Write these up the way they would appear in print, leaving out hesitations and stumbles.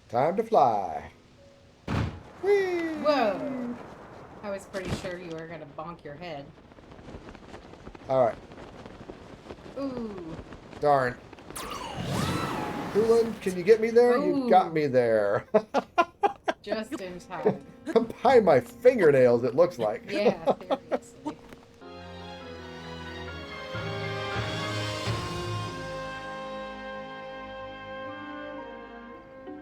Time to fly. Whoa! Whee! I was pretty sure you were gonna bonk your head. All right. Ooh. Darn. Hoolan, can you get me there? You got Ooh. me there. Just in time. By my fingernails, it looks like. Yeah, seriously.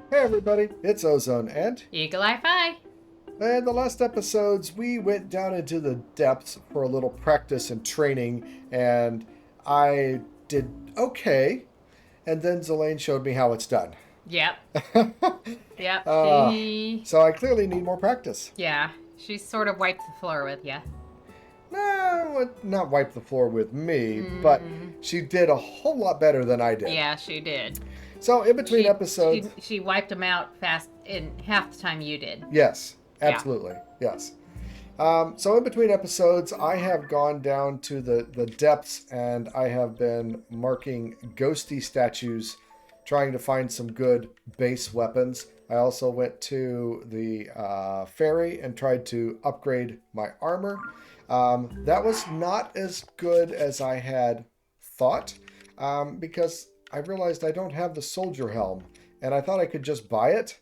Hey everybody, it's Ozone, and Eagle Eye Fi. in the last episodes we went down into the depths for a little practice and training, and I did okay, and then Zelaine showed me how it's done. Yep. Yep. uh, so I clearly need more practice. Yeah. She sort of wiped the floor with you. No, not wipe the floor with me, but Mm. she did a whole lot better than I did. Yeah, she did. So in between She, episodes, she wiped them out fast in half the time you did. yes, Yeah. absolutely, yes. So in between episodes, I have gone down to the depths and I have been marking ghosty statues, trying to find some good base weapons. I also went to the ferry and tried to upgrade my armor. That was not as good as I had thought, because I realized I don't have the soldier helm, and I thought I could just buy it,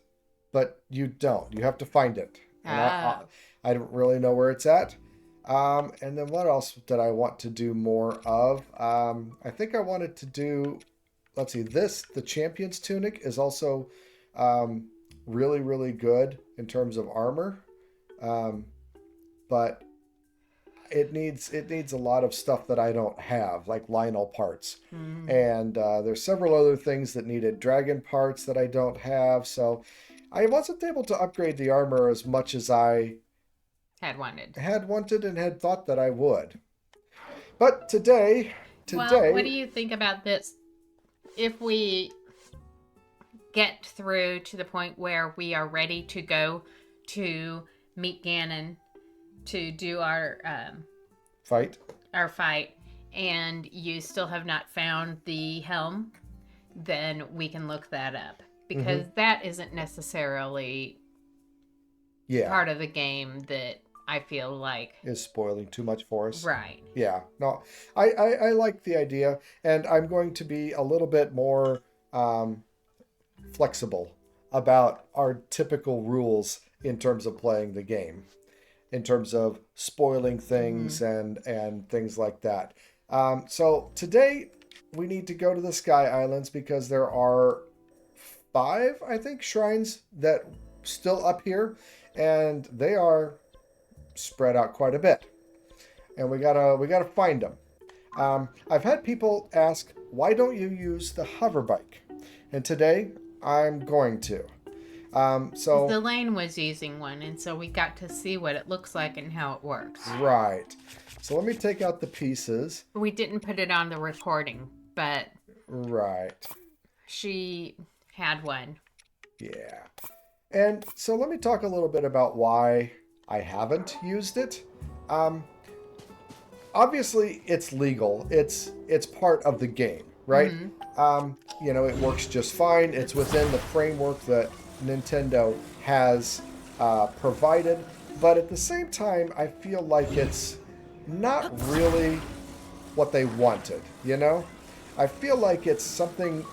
but you don't. You have to find it. And Oh. I don't really know where it's at. And then what else did I want to do more of? I think I wanted to do, let's see, the champion's tunic is also really, really good in terms of armor. But it needs a lot of stuff that I don't have, like Lionel parts. Mm. And there's several other things that needed dragon parts that I don't have. So I wasn't able to upgrade the armor as much as I Had wanted. had wanted and had thought that I would. But today, Well, what do you think about this? If we get through to the point where we are ready to go to meet Ganon to do fight. fight, and you still have not found the helm, then we can look that up because that isn't necessarily Yeah, part of the game that I feel like is spoiling too much for us. right. Yeah, no, I like the idea, and I'm going to be a little bit more flexible about our typical rules in terms of playing the game, in terms of spoiling things and things like that. So today we need to go to the Sky Islands because there are 5, I think, shrines that still up here, and they are spread out quite a bit, and we gotta find them. I've had people ask, why don't you use the hover bike? And today I'm going to. So The lane was using one, and so we got to see what it looks like and how it works. right. So let me take out the pieces. We didn't put it on the recording, but Right. she had one. Yeah. And so let me talk a little bit about why I haven't used it. Obviously, it's legal. It's part of the game, right? It works just fine. It's within the framework that Nintendo has provided. But at the same time, I feel like it's not really what they wanted, I feel like it's something,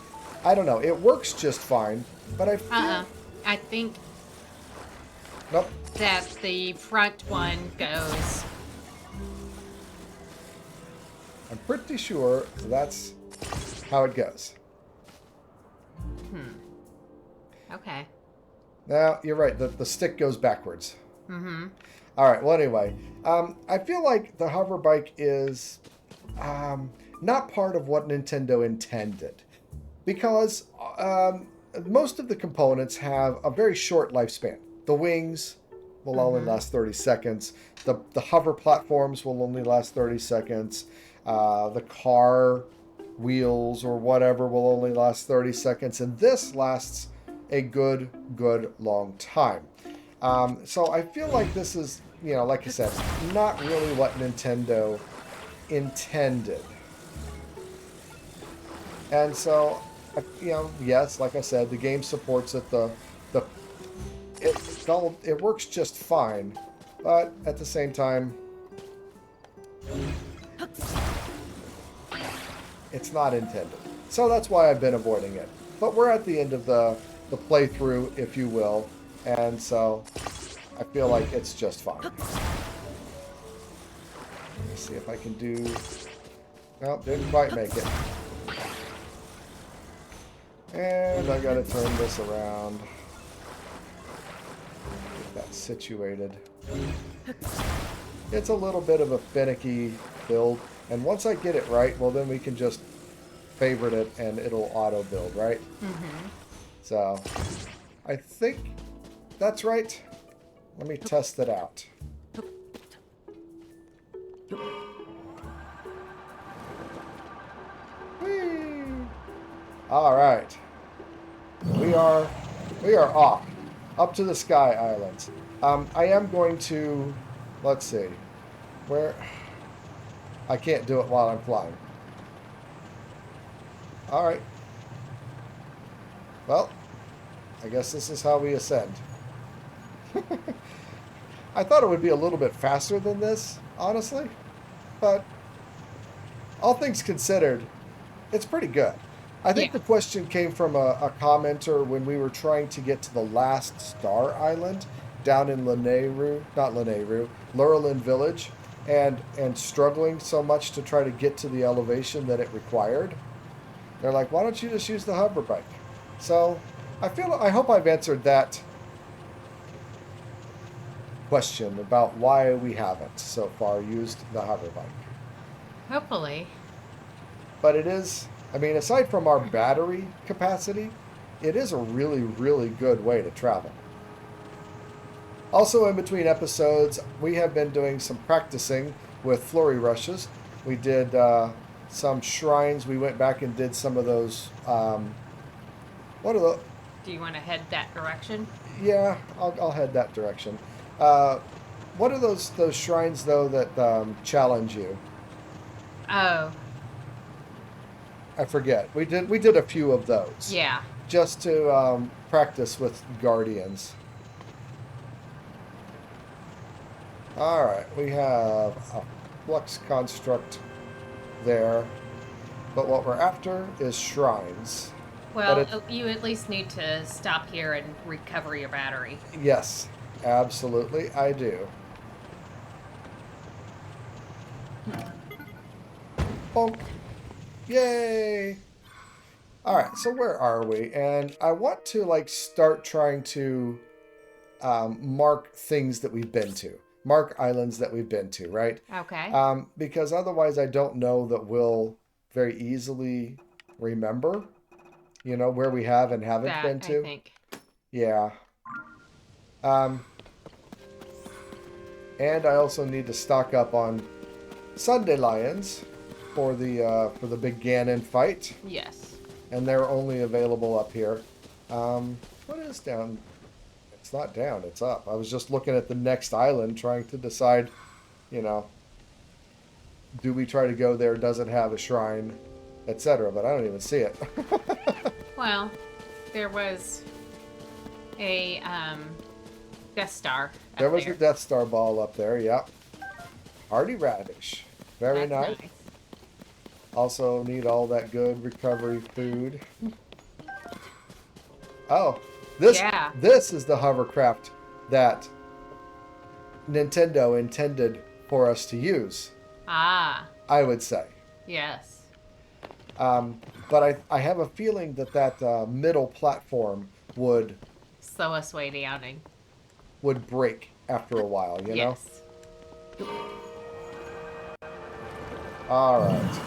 I don't know, it works just fine, but I feel... I think Nope. that the front one goes. I'm pretty sure that's how it goes. Okay. Now, you're right, the stick goes backwards. Mm-hmm. All right, well, anyway, I feel like the hover bike is not part of what Nintendo intended, because most of the components have a very short lifespan. The wings will only last 30 seconds. The hover platforms will only last 30 seconds. The car wheels or whatever will only last 30 seconds. And this lasts a good long time. So I feel like this is, like I said, not really what Nintendo intended. And so, yes, like I said, the game supports it. The the it works just fine, but at the same time, it's not intended. So that's why I've been avoiding it. But we're at the end of the playthrough, if you will, and so I feel like it's just fine. Let's see if I can do... Nope, didn't quite make it. And I gotta turn this around. Get that situated. It's a little bit of a finicky build, and once I get it right, well then we can just favorite it and it'll auto build, right? Mm-hmm. So, I think that's right. Let me test it out. Whee! All right. We are off. Up to the Sky Islands. I am going to... Let's see. Where... I can't do it while I'm flying. Alright. Well, I guess this is how we ascend. I thought it would be a little bit faster than this, honestly. But, all things considered, it's pretty good. I think the question came from a commenter when we were trying to get to the last star island down in Lurelin Village, and struggling so much to try to get to the elevation that it required. They're like, why don't you just use the hover bike? So I hope I've answered that question about why we haven't so far used the hover bike. Hopefully. But it is, I mean, aside from our battery capacity, it is a really, really good way to travel. Also, in between episodes, we have been doing some practicing with flurry rushes. We did some shrines. We went back and did some of those. What are the? Do you want to head that direction? Yeah, I'll head that direction. What are those shrines though that challenge you? Oh. I forget. We did a few of those. Yeah. Just to practice with guardians. Alright, we have a flux construct there. But what we're after is shrines. Well, you at least need to stop here and recover your battery. Yes, absolutely, I do. Bonk. Yay! Alright, so where are we? And I want to, start trying to mark things that we've been to. Mark islands that we've been to, right? Okay. Because otherwise I don't know that we'll very easily remember, where we have and haven't been to. I think. Yeah. And I also need to stock up on Sunday Lions for the big Ganon fight. Yes. And they're only available up here. What is down? It's not down, it's up. I was just looking at the next island trying to decide, do we try to go there, does it have a shrine, etc. But I don't even see it. Well, there was a Death Star up There was there. the Death Star ball up there, yep. Hardy Radish. Very That's nice. Also need all that good recovery food. Oh, this is the hovercraft that Nintendo intended for us to use. Ah. I would say. Yes. But I have a feeling that middle platform would Slow us way down. Would break after a while, you know? All right.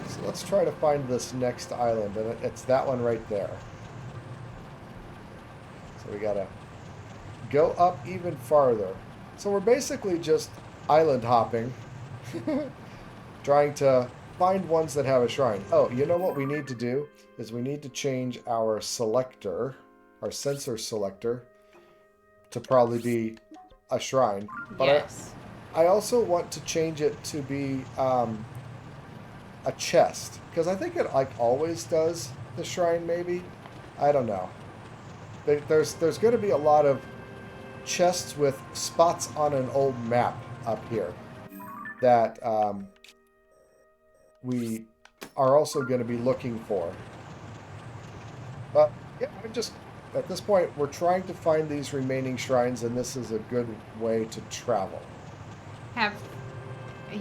So let's try to find this next island, and it's that one right there. So we gotta go up even farther. So we're basically just island hopping, trying to find ones that have a shrine. Oh, you know what we need to do is we need to change our selector, our sensor selector, to probably be a shrine. But Yes. I also want to change it to be a chest, because I think it always does the shrine, maybe. I don't know. There's going to be a lot of chests with spots on an old map up here that we are also going to be looking for. But yeah, at this point, we're trying to find these remaining shrines, and this is a good way to travel.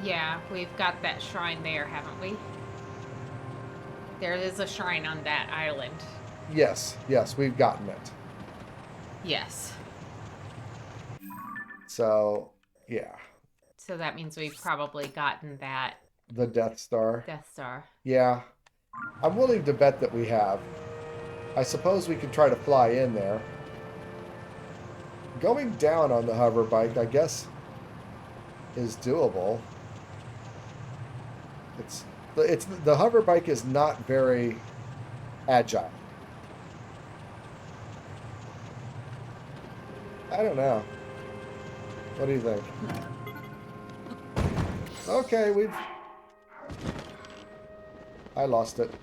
Yeah, we've got that shrine there, haven't we? There is a shrine on that island. Yes, we've gotten it. Yes. So, yeah. So that means we've probably gotten that The Death Star. Death Star. Yeah. I'm willing to bet that we have. I suppose we could try to fly in there. Going down on the hover bike, I guess, is doable. The hover bike is not very agile. I don't know. What do you think? Okay, I lost it.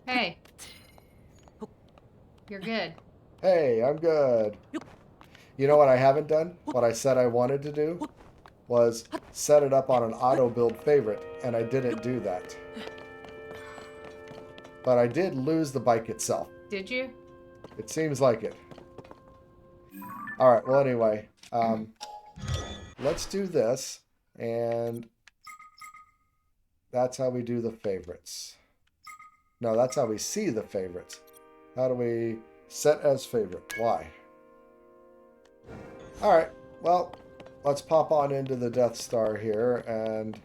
Hey. You're good. Hey, I'm good. You know what I haven't done? What I said I wanted to do was set it up on an auto build favorite, and I didn't do that. But I did lose the bike itself. Did you? It seems like it. Alright, well anyway, let's do this, and that's how we do the favorites. No, that's how we see the favorites. How do we set as favorite? Why? Alright, well, let's pop on into the Death Star here, and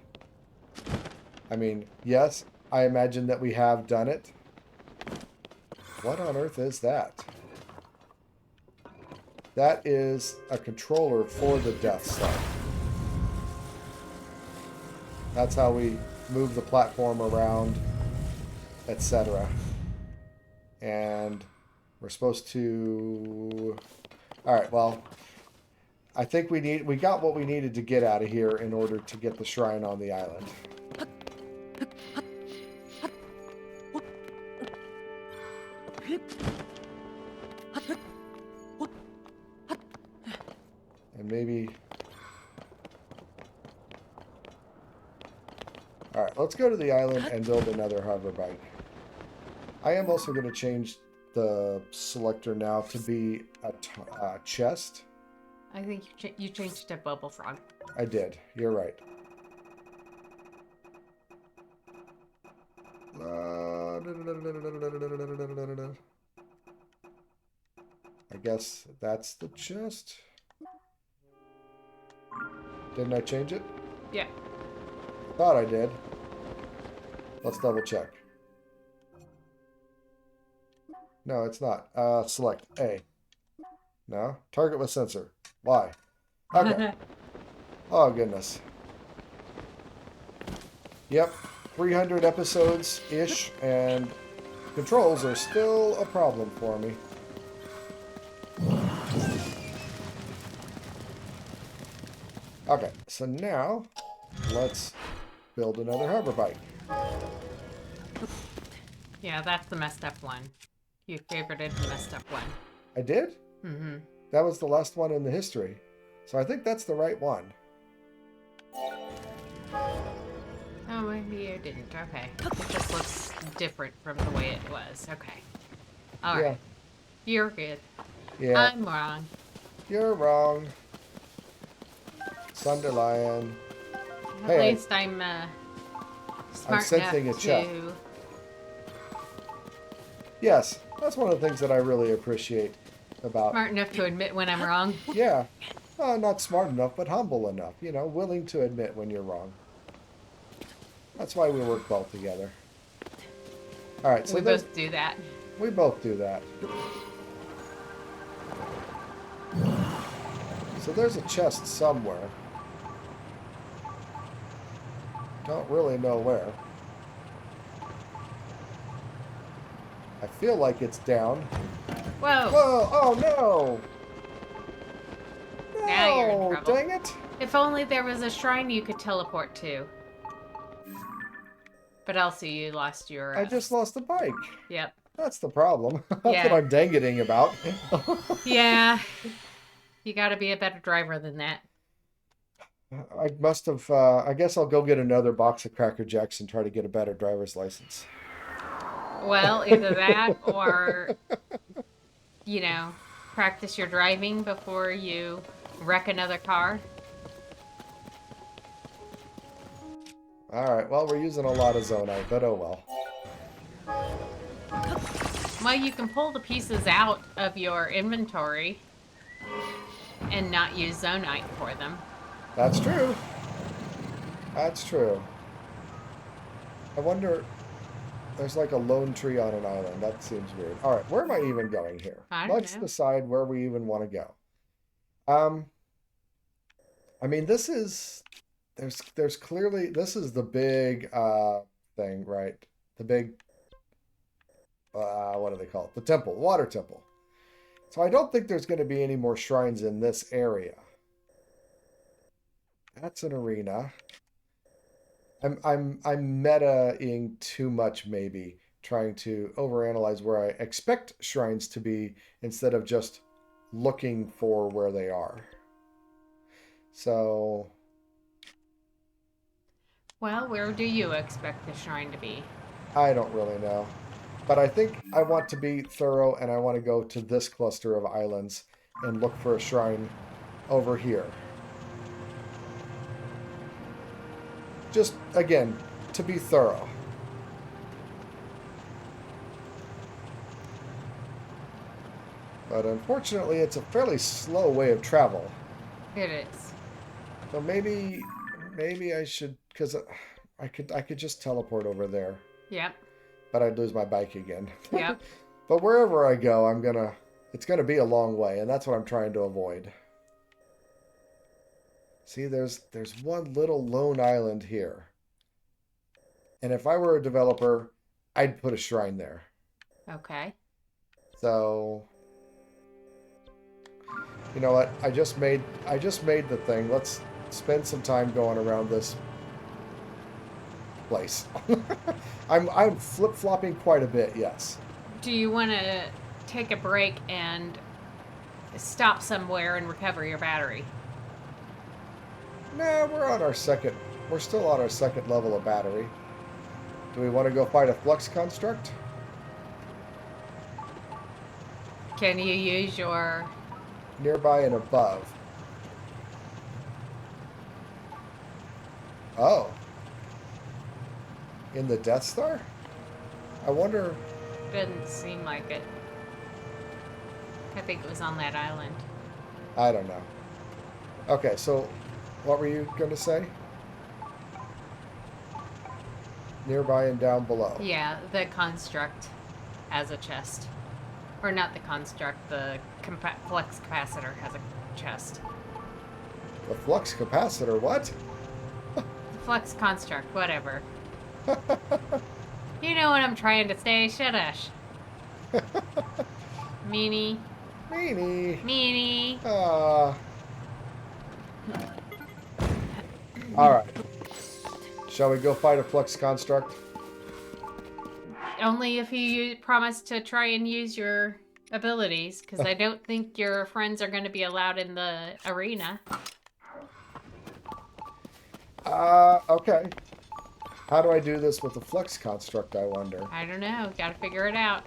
I mean, yes, I imagine that we have done it. What on earth is that? That is a controller for the Death Star. That's how we move the platform around, etc. And we're supposed to... Alright, well, I think we got what we needed to get out of here in order to get the shrine on the island. And maybe... Alright, let's go to the island and build another hover bike. I am also going to change the selector now to be a chest. I think you changed to Bubble Frog. I did. You're right. I guess that's the chest. Didn't I change it? Yeah. Thought I did. Let's double check. No, it's not. Select A. No. Target with sensor. Y. Okay. Oh, goodness. Yep. 300 episodes-ish, and controls are still a problem for me. Okay, so now let's build another hover bike. Yeah, that's the messed up one. You favorited the messed up one. I did? Mm-hmm. That was the last one in the history. So I think that's the right one. Oh, maybe you didn't. Okay. It just looks different from the way it was. Okay. All right. Yeah. You're good. Yeah. I'm wrong. You're wrong. Sunderlion. At least I'm smart sensing enough a check. to... Yes, that's one of the things that I really appreciate about... Smart enough to admit when I'm wrong. Yeah. Not smart enough, but humble enough. You know, willing to admit when you're wrong. That's why we work well together. All right, so we both do that. We both do that. So there's a chest somewhere. Don't really know where. I feel like it's down. Whoa! Whoa! Oh no! Now you're in No! trouble. Dang it! If only there was a shrine you could teleport to. But also you lost your... I just lost the bike. Yep. That's the problem. That's what Yeah. I'm dangeting about. Yeah. You got to be a better driver than that. I must have. I guess I'll go get another box of Cracker Jacks and try to get a better driver's license. Well, either that or, you know, practice your driving before you wreck another car. All right. Well, we're using a lot of Zonite, but oh well. Well, you can pull the pieces out of your inventory and not use Zonite for them. That's true. That's true. I wonder. There's like a lone tree on an island. That seems weird. All right. Where am I even going here? I don't Let's know. decide where we even want to go. I mean, this is there's clearly this is the big thing, right? The big what do they call it? The temple, water temple. So I don't think there's going to be any more shrines in this area. That's an arena. I'm meta-ing too much, maybe, trying to overanalyze where I expect shrines to be instead of just looking for where they are. So, Well, where do you expect the shrine to be? I don't really know. But I think I want to be thorough and I want to go to this cluster of islands and look for a shrine over here. Just, again, to be thorough. But unfortunately, it's a fairly slow way of travel. It is. So maybe I should, because I could just teleport over there, Yep. but I'd lose my bike again. Yep. But wherever I go, it's gonna be a long way, and that's what I'm trying to avoid. See, there's one little lone island here. And if I were a developer, I'd put a shrine there. Okay. So, you know what? I just made the thing. Let's spend some time going around this place. I'm flip-flopping quite a bit, yes. Do you want to take a break and stop somewhere and recover your battery? No, we're still on our second level of battery. Do we want to go fight a flux construct? Can you use your... Nearby and above. Oh. In the Death Star? I wonder... Doesn't seem like it. I think it was on that island. I don't know. Okay, so what were you going to say? Nearby and down below. Yeah, the construct has a chest. Or not the construct, the flux capacitor has a chest. The flux capacitor, what? The flux construct, whatever. You know what I'm trying to say, shush. Meanie. Meanie. Meanie. Alright. Shall we go fight a flux construct? Only if you promise to try and use your abilities, because I don't think your friends are going to be allowed in the arena. Okay. How do I do this with the flux construct, I wonder? I don't know. Got to figure it out.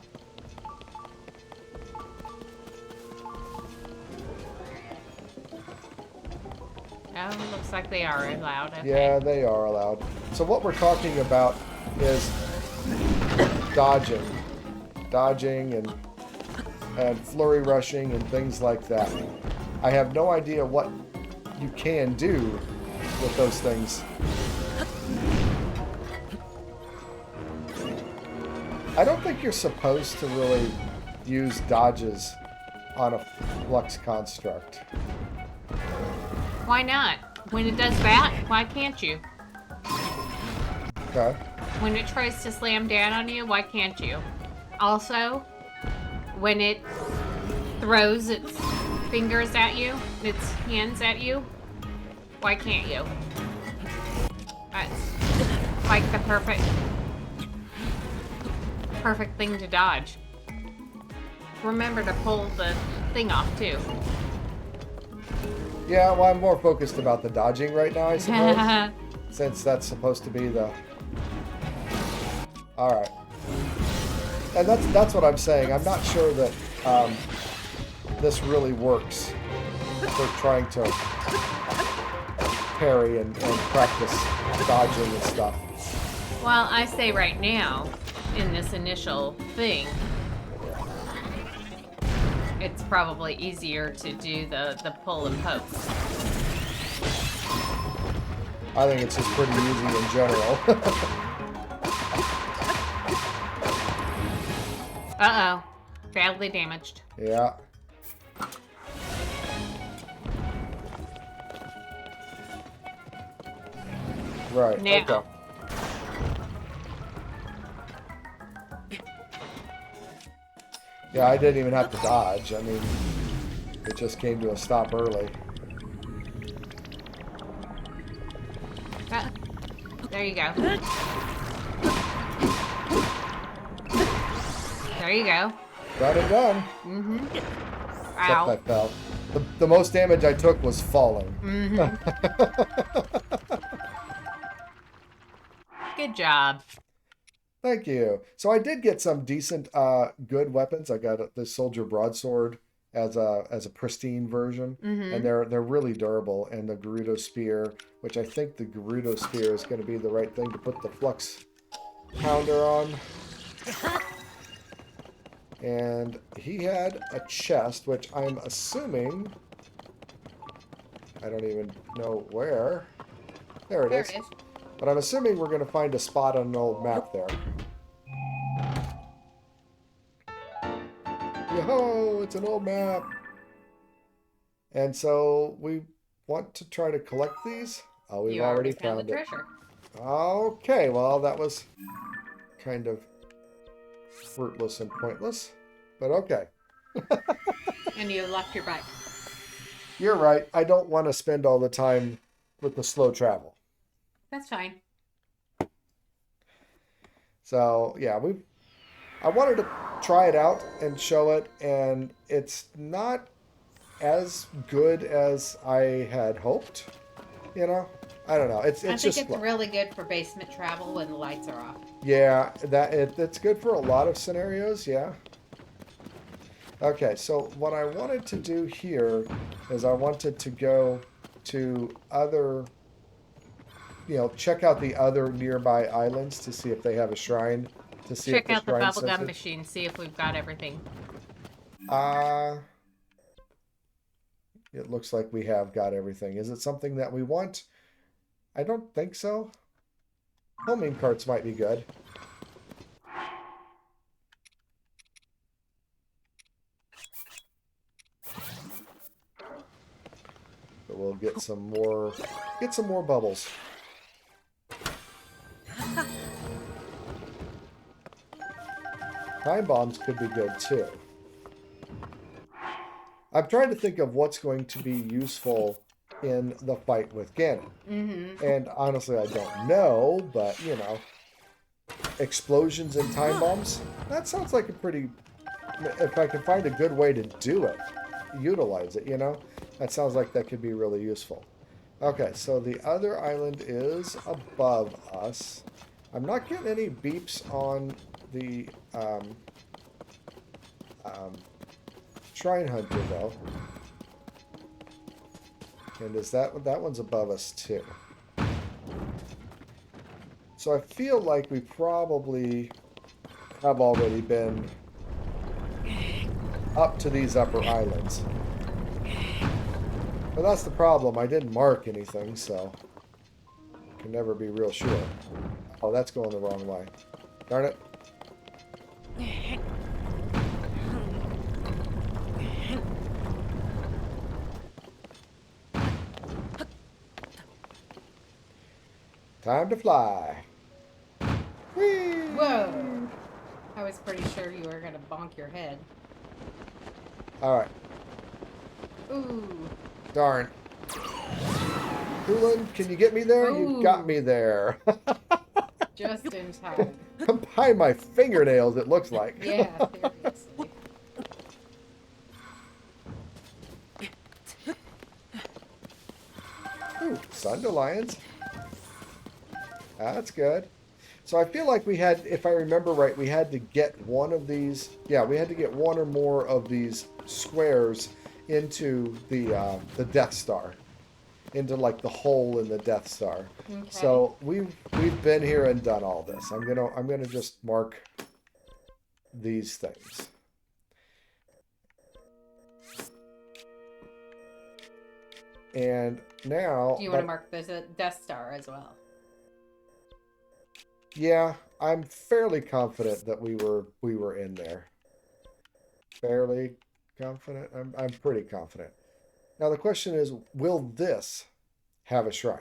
Oh, looks like they are allowed. Okay. Yeah, they are allowed. So what we're talking about is dodging. Dodging and flurry rushing and things like that. I have no idea what you can do with those things. I don't think you're supposed to really use dodges on a flux construct. Why not? When it does that, why can't you? Okay. When it tries to slam down on you, why can't you? Also, when it throws its fingers at you, its hands at you, why can't you? That's like the perfect thing to dodge. remember to pull the thing off, too. Yeah, well, I'm more focused about the dodging right now, I suppose. Since that's supposed to be the... Alright. And that's what I'm saying. I'm not sure that this really works for trying to parry and practice dodging and stuff. Well, I say right now, in this initial thing, it's probably easier to do the pull and poke. I think it's just pretty easy in general. Uh-oh. Badly damaged. Yeah. Right. Now. Okay. Yeah, I didn't even have to dodge. I mean, it just came to a stop early. There you go. There you go. Done and done. Mm-hmm. Except Ow. I fell. The most damage I took was falling. Mm-hmm. Good job. Thank you. So I did get some decent, good weapons. I got the Soldier Broadsword as a pristine version, and they're really durable. And the Gerudo Spear, which I think the Gerudo Spear is going to be the right thing to put the Flux Pounder on. And he had a chest, which I'm assuming, I don't even know where. There it is. There it is. But I'm assuming we're going to find a spot on an old map there. Yo-ho! It's an old map! And so we want to try to collect these. Oh, we've You already found the found it. treasure. Okay, well, that was kind of fruitless and pointless. But okay. And you left your bike. You're right. I don't want to spend all the time with the slow travel. That's fine. So, yeah, I wanted to try it out and show it, and it's not as good as I had hoped. You know? I don't know. It's I think just it's slow. really good for basement travel when the lights are off. Yeah, it's good for a lot of scenarios, yeah. Okay, so what I wanted to do here is I wanted to go to other, check out the other nearby islands to see if they have a shrine. To see Check if the out the shrine bubblegum says it. machine, see if we've got everything. It looks like we have got everything. Is it something that we want? I don't think so. Homing carts might be good. But we'll get some more bubbles. Time bombs could be good too. I'm trying to think of what's going to be useful in the fight with Ganon. And honestly, I don't know, but, explosions and time bombs? That sounds like a pretty... If I can find a good way to do it, utilize it, that sounds like that could be really useful. Okay, so the other island is above us. I'm not getting any beeps on the Shrine Hunter, though. And is that one's above us, too. So I feel like we probably have already been up to these upper islands. But that's the problem. I didn't mark anything, so can never be real sure. Oh, that's going the wrong way. Darn it. Time to fly. Whee! Whoa! I was pretty sure you were going to bonk your head. Alright. Ooh. Darn. Hoolan, can you get me there? Ooh. You got me there. Just in time. By my fingernails, it looks like. Yeah, seriously. Dandelions. That's good. So I feel like we had, if I remember right, we had to get one of these. Yeah, we had to get one or more of these squares into the Death Star, into like the hole in the Death Star. Okay. So we've been here and done all this. I'm gonna just mark these things. And now, Do you want to mark the Death Star as well? yeah, I'm fairly confident that we were in there. Fairly confident. I'm pretty confident. Now the question is, will this have a shrine?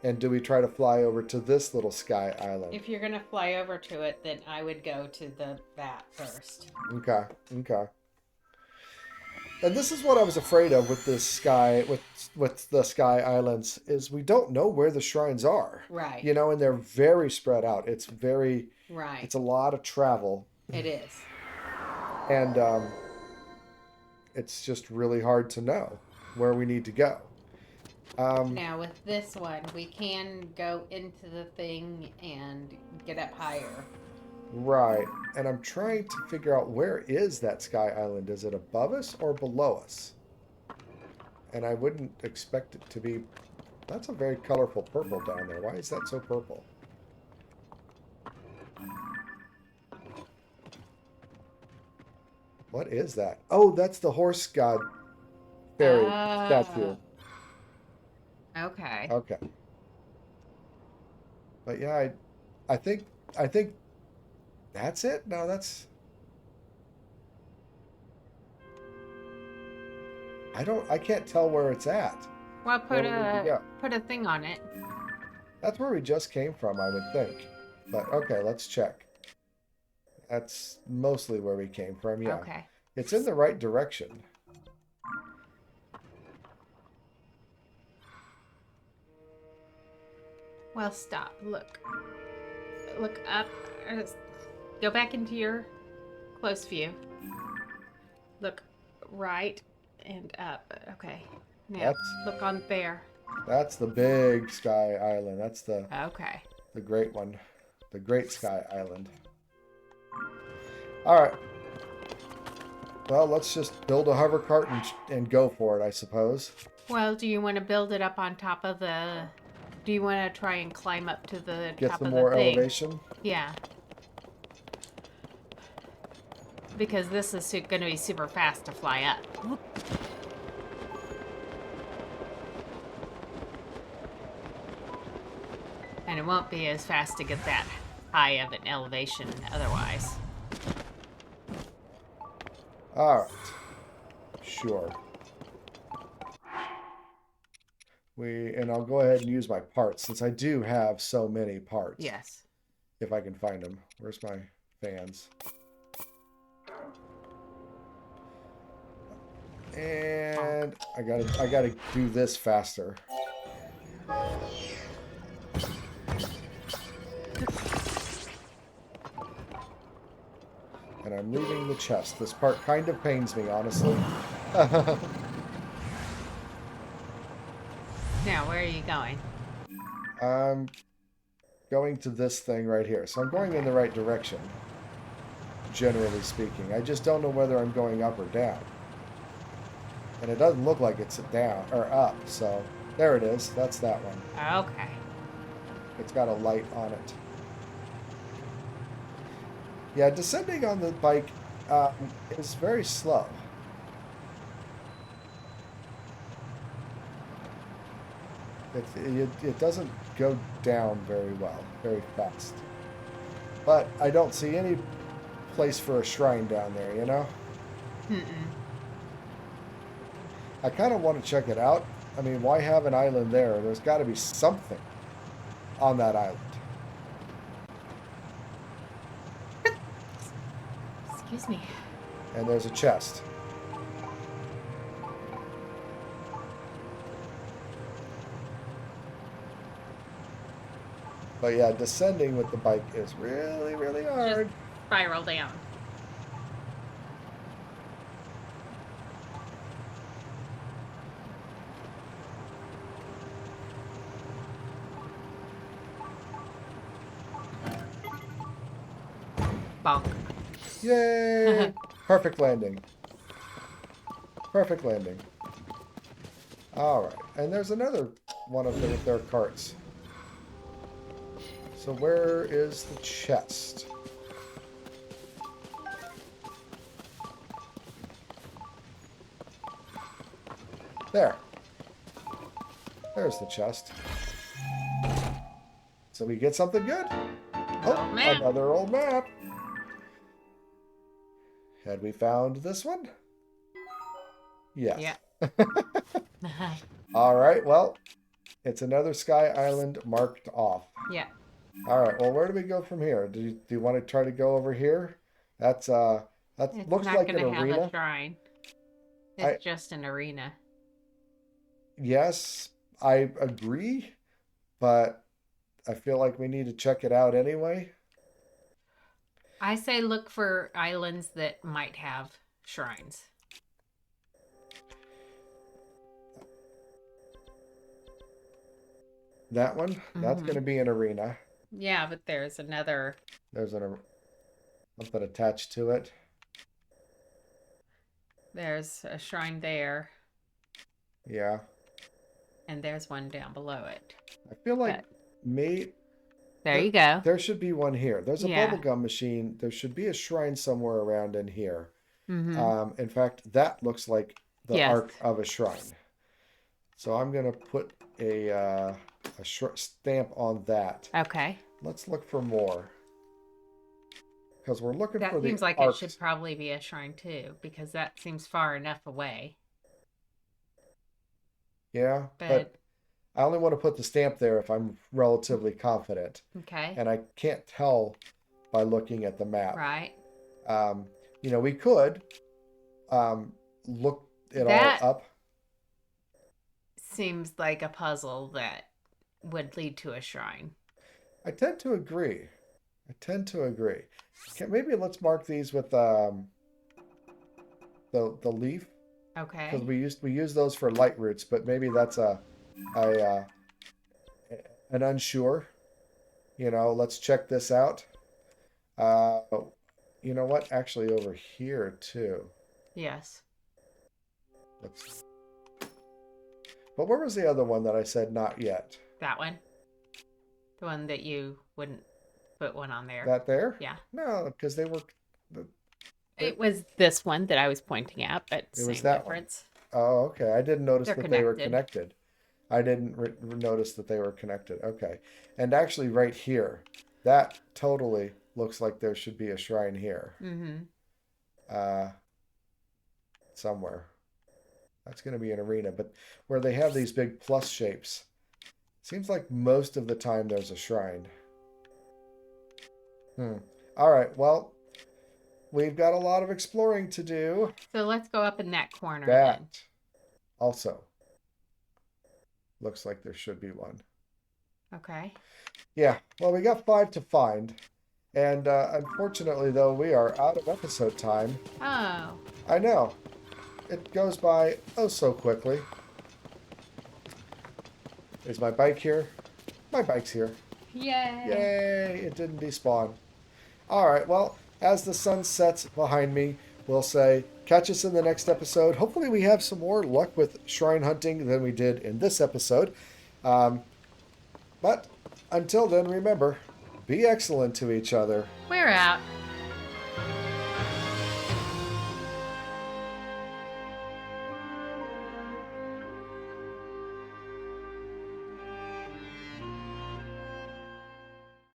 And do we try to fly over to this little sky island? If you're gonna fly over to it, then I would go to that first. Okay, okay. And this is what I was afraid of with this sky, with the sky islands, is we don't know where the shrines are. Right. You know, and they're very spread out. It's very, Right. it's a lot of travel. It is. And it's just really hard to know where we need to go. Now with this one, we can go into the thing and get up higher. Right. And I'm trying to figure out, where is that sky island? Is it above us or below us? And I wouldn't expect it to be... That's a very colorful purple down there. Why is that so purple? What is that? Oh, that's the horse god fairy statue. Okay. Okay. But yeah, I think that's it. No, that's... I can't tell where it's at. Well, put Where we go. a thing on it. That's where we just came from, I would think. But okay, let's check. That's mostly where we came from, yeah. Okay. It's in the right direction. Well, stop. Look. Look up. Go back into your close view. Look right and up. Okay. Now, look on there. That's the big sky island. That's the Okay. the great one. The Great Sky Island. Alright. Well, let's just build a hover cart and go for it, I suppose. Well, do you want to build it up on top of the... Do you want to try and climb up to the Get top some of more the thing? elevation? Yeah. Because this is going to be super fast to fly up. And it won't be as fast to get that high of an elevation otherwise. Alright. Sure. And I'll go ahead and use my parts, since I do have so many parts. Yes. If I can find them. Where's my fans? And I gotta do this faster. And I'm leaving the chest. This part kind of pains me, honestly. Now, where are you going? I'm going to this thing right here. So I'm going in the right direction, generally speaking. I just don't know whether I'm going up or down. And it doesn't look like it's down or up. So there it is. That's that one. Okay. It's got a light on it. Yeah, descending on the bike is very slow. It doesn't go down very well, very fast. But I don't see any place for a shrine down there, you know? I kind of want to check it out. I mean, why have an island there? There's got to be something on that island. Excuse me. And there's a chest. But yeah, descending with the bike is really, really hard. Just spiral down. Bonk. Yay! Perfect landing. Perfect landing. All right, and there's another one of them with their carts. So where is the chest? There. There's the chest. So we get something good. Oh, Old map. another old map. Had we found this one? Yes. Yeah. All right, well, it's another sky island marked off. Yeah. All right, well, where do we go from here? Do you want to try to go over here? That It's looks not like going an to have arena. a shrine. I It's just an arena. Yes, I agree, but I feel like we need to check it out anyway. I say look for islands that might have shrines. That one, that's going Mm-hmm. to be an arena. Yeah, but there's another. There's something attached to it. There's a shrine there, Yeah, and there's one down below it. I feel like But may there there you go. there should be one here. There's a Yeah. bubblegum machine. There should be a shrine somewhere around in here. Mm-hmm. In fact, that looks like the Yes. arc of a shrine. So I'm gonna put a stamp on that. Okay. Let's look for more because we're looking That for the seems like arcs. it should probably be a shrine too, because that seems far enough away. Yeah, But but I only want to put the stamp there if I'm relatively confident, okay. and I can't tell by looking at the map. Right. Um, we could look it That all up. seems like a puzzle that would lead to a shrine. I tend to agree. Maybe let's mark these with the leaf because Okay. we use those for light roots, but maybe that's a an unsure. Let's check this out. Uh, you know what? Actually, over here too. Yes. Let's. But where was the other one that I said not yet? That one. The one that you wouldn't put one on there. That there? Yeah. No, because they were. It was this one that I was pointing at, but It was same that one. difference. Oh, okay. I didn't notice They're that they were connected. connected. I didn't notice that they were connected. Okay. And actually, right here, that totally looks like there should be a shrine here. Mm-hmm. Somewhere. That's going to be an arena, but where they have these big plus shapes, seems like most of the time there's a shrine. All right. Well, we've got a lot of exploring to do. So let's go up in that corner That then. also looks like there should be one. Okay. Yeah. Well, we got 5 to find. And unfortunately, though, we are out of episode time. Oh. I know. It goes by oh so quickly. Is my bike here? My bike's here. Yay. Yay! It didn't despawn. All right. Well, as the sun sets behind me, we'll say catch us in the next episode. Hopefully, we have some more luck with shrine hunting than we did in this episode. But until then, remember, be excellent to each other. We're out.